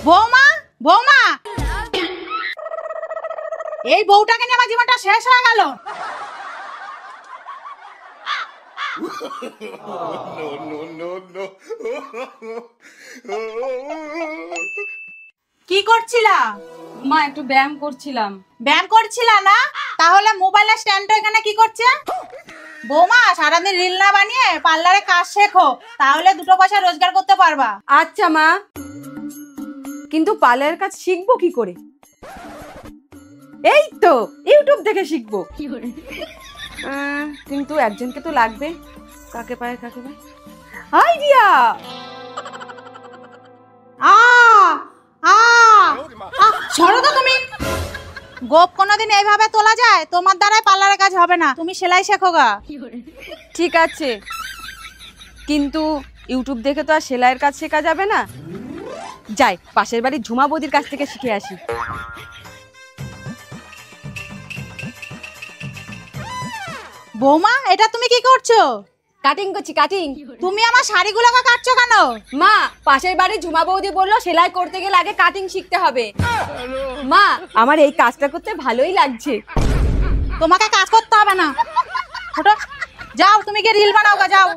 বৌমা বৌমা, এই বউটাকে নিয়ে আমার জীবনটা শেষ হয়ে গেল। কি করছিলা? মা একটু ব্যায়াম করছিলাম। ব্যায়াম করছিলা না? তাহলে মোবাইলের স্ট্যান্ডটা এখানে কি করছে? বৌমা, সারাদিন রিল না বানিয়ে পার্লারে কাজ শেখো, তাহলে দুটো পয়সা রোজগার করতে পারবা। আচ্ছা মা, কিন্তু পার্লারের কাজ শিখবো কি করে? এই তো ইউটিউব দেখে শিখবো। কিন্তু একজনকে তো লাগবে। কাকে পায় কাকে পায়? আইডিয়া! সরো তো তুমি। গোপ কোনোদিন এইভাবে তোলা যায়? তোমার দ্বারাই পার্লারের কাজ হবে না, তুমি সেলাই শেখো গা। ঠিক আছে, কিন্তু ইউটিউব দেখে তো আর সেলাইয়ের কাজ শেখা যাবে না। যাই পাশের বাড়ির ঝুমা বৌদির কাছ থেকে শিখে আসি। বৌমা, এটা তুমি কি করছো? কাটিং করছি, কাটিং। তুমি আমার শাড়িগুলোকে কাটছো কেন? মা, পাশের বাড়ির ঝুমা বৌদি বললো সেলাই করতে গেলে আগে কাটিং শিখতে হবে। মা, আমার এই কাজটা করতে ভালোই লাগছে। তোমাকে কাজ করতে হবে না, যাও তুমি গিয়ে রিল বানাও গা, যাও।